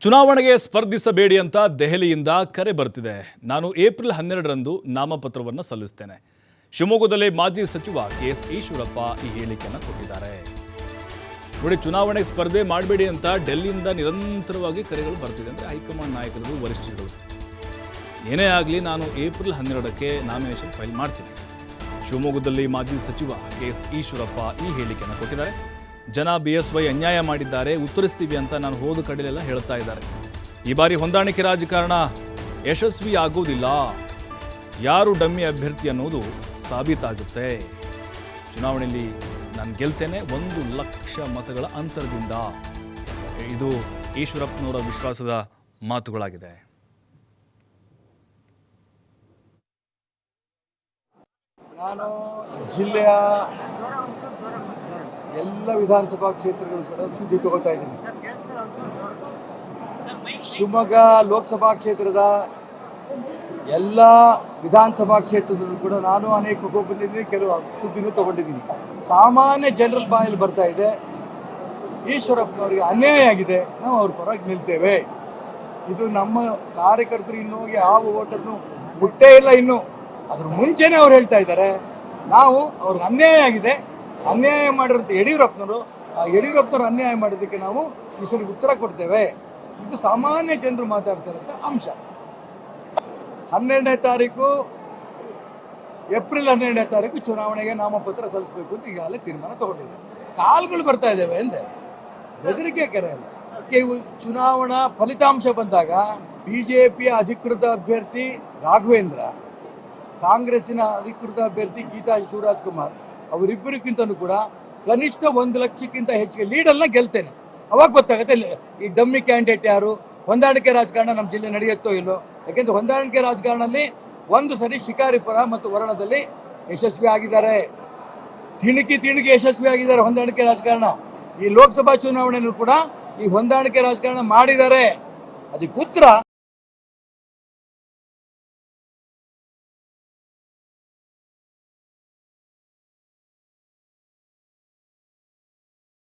ಚುನಾವಣೆಗೆ ಸ್ಪರ್ಧಿಸಬೇಡಿ ಅಂತ ದೆಹಲಿಯಿಂದ ಕರೆ ಬರ್ತಿದೆ. ನಾನು ಏಪ್ರಿಲ್ 12ರಂದು ನಾಮಪತ್ರವನ್ನು ಸಲ್ಲಿಸ್ತೇನೆ. ಶಿವಮೊಗ್ಗದಲ್ಲಿ ಮಾಜಿ ಸಚಿವ ಕೆಎಸ್ ಈಶ್ವರಪ್ಪ ಈ ಹೇಳಿಕೆಯನ್ನು ಕೊಟ್ಟಿದ್ದಾರೆ. ನೋಡಿ, ಚುನಾವಣೆಗೆ ಸ್ಪರ್ಧೆ ಮಾಡಬೇಡಿ ಅಂತ ಡೆಲ್ಲಿಯಿಂದ ನಿರಂತರವಾಗಿ ಕರೆಗಳು ಬರ್ತಿದೆ. ಅಂದರೆ ಹೈಕಮಾಂಡ್ ನಾಯಕರು, ವರಿಷ್ಠರು ಏನೇ ಆಗಲಿ ನಾನು ಏಪ್ರಿಲ್ 12ಕ್ಕೆ ನಾಮಿನೇಷನ್ ಫೈಲ್ ಮಾಡ್ತೀನಿ. ಶಿವಮೊಗ್ಗದಲ್ಲಿ ಮಾಜಿ ಸಚಿವ ಕೆಎಸ್ ಈಶ್ವರಪ್ಪ ಈ ಹೇಳಿಕೆಯನ್ನು ಕೊಟ್ಟಿದ್ದಾರೆ. ಜನ BSY ಅನ್ಯಾಯ ಮಾಡಿದ್ದಾರೆ, ಉತ್ತರಿಸ್ತೀವಿ ಅಂತ ನಾನು ಹೋದ ಕಡೆಯೆಲ್ಲ ಹೇಳ್ತಾ ಇದ್ದಾರೆ. ಈ ಬಾರಿ ಹೊಂದಾಣಿಕೆ ರಾಜಕಾರಣ ಯಶಸ್ವಿ ಆಗುವುದಿಲ್ಲ. ಯಾರು ಡಮ್ಮಿ ಅಭ್ಯರ್ಥಿ ಅನ್ನೋದು ಸಾಬೀತಾಗುತ್ತೆ. ಚುನಾವಣೆಯಲ್ಲಿ ನಾನು ಗೆಲ್ತೇನೆ 1 ಲಕ್ಷ ಮತಗಳ ಅಂತರದಿಂದ. ಇದು ಈಶ್ವರಪ್ಪನವರ ವಿಶ್ವಾಸದ ಮಾತುಗಳಾಗಿದೆ. ನಾನು ಜಿಲ್ಲೆಯ ಎಲ್ಲ ವಿಧಾನಸಭಾ ಕ್ಷೇತ್ರಗಳು ಕೂಡ ಸುದ್ದಿ ತಗೋತಾ ಇದ್ದೀನಿ. ಶಿವಮೊಗ್ಗ ಲೋಕಸಭಾ ಕ್ಷೇತ್ರದ ಎಲ್ಲ ವಿಧಾನಸಭಾ ಕ್ಷೇತ್ರದಲ್ಲೂ ಕೂಡ ನಾನು ಅನೇಕ ಬಂದಿದ್ದೀನಿ, ಕೆಲವು ಸುದ್ದಿನೂ ತಗೊಂಡಿದ್ದೀನಿ. ಸಾಮಾನ್ಯ ಜನರಲ್ ಬಾಯಲ್ಲಿ ಬರ್ತಾ ಇದೆ, ಈಶ್ವರಪ್ಪನವರಿಗೆ ಅನ್ಯಾಯ ಆಗಿದೆ, ನಾವು ಅವ್ರ ಪರವಾಗಿ ನಿಲ್ತೇವೆ. ಇದು ನಮ್ಮ ಕಾರ್ಯಕರ್ತರು ಇನ್ನೂ ಯಾವ ಓಟನ್ನು ಮುಟ್ಟೇ ಇಲ್ಲ. ಇನ್ನು ಅದ್ರ ಮುಂಚೆನೇ ಅವ್ರು ಹೇಳ್ತಾ ಇದ್ದಾರೆ, ನಾವು ಅವ್ರಿಗೆ ಅನ್ಯಾಯ ಆಗಿದೆ, ಅನ್ಯಾಯ ಮಾಡಿರೋಂಥ ಯಡಿಯೂರಪ್ಪನವರು ಅನ್ಯಾಯ ಮಾಡೋದಕ್ಕೆ ನಾವು ಈಶ್ವರಿಗೆ ಉತ್ತರ ಕೊಡ್ತೇವೆ. ಇದು ಸಾಮಾನ್ಯ ಜನರು ಮಾತಾಡ್ತಾರಂಥ ಅಂಶ. 12ನೇ ತಾರೀಕು ಏಪ್ರಿಲ್ 12ನೇ ತಾರೀಕು ಚುನಾವಣೆಗೆ ನಾಮಪತ್ರ ಸಲ್ಲಿಸಬೇಕು ಅಂತ ಈಗಾಗಲೇ ತೀರ್ಮಾನ ತಗೊಂಡಿದೆ. ಕಾಲ್ಗಳು ಬರ್ತಾ ಇದ್ದೇವೆ ಎಂದೆ, ಬೆದರಿಕೆ ಕೆರೆ ಅಲ್ಲ. ಇವು ಚುನಾವಣಾ ಫಲಿತಾಂಶ ಬಂದಾಗ BJPಯ ಅಧಿಕೃತ ಅಭ್ಯರ್ಥಿ ರಾಘವೇಂದ್ರ, ಕಾಂಗ್ರೆಸ್ಸಿನ ಅಧಿಕೃತ ಅಭ್ಯರ್ಥಿ ಗೀತಾ ಶಿವರಾಜ್ಕುಮಾರ್ ಅವರಿಬ್ಬರಿಗಿಂತಲೂ ಕೂಡ ಕನಿಷ್ಠ 1 ಲಕ್ಷಕ್ಕಿಂತ ಹೆಚ್ಚಿಗೆ ಲೀಡಲ್ನ ಗೆಲ್ತೇನೆ. ಅವಾಗ ಗೊತ್ತಾಗುತ್ತೆ ಈ ಡಮ್ಮಿ ಕ್ಯಾಂಡಿಡೇಟ್ ಯಾರು, ಹೊಂದಾಣಿಕೆ ರಾಜಕಾರಣ ನಮ್ಮ ಜಿಲ್ಲೆ ನಡೆಯುತ್ತೋ ಇಲ್ಲೋ. ಯಾಕೆಂದರೆ ಹೊಂದಾಣಿಕೆ ರಾಜಕಾರಣದಲ್ಲಿ ಒಂದು ಸರಿ ಶಿಕಾರಿಪುರ ಮತ್ತು ವರುಣದಲ್ಲಿ ಯಶಸ್ವಿ ಆಗಿದ್ದಾರೆ, ತಿಣುಕಿ ಯಶಸ್ವಿ ಆಗಿದ್ದಾರೆ ಹೊಂದಾಣಿಕೆ ರಾಜಕಾರಣ. ಈ ಲೋಕಸಭಾ ಚುನಾವಣೆಯಲ್ಲೂ ಕೂಡ ಈ ಹೊಂದಾಣಿಕೆ ರಾಜಕಾರಣ ಮಾಡಿದ್ದಾರೆ. ಅದಕ್ಕೆ ಉತ್ತರ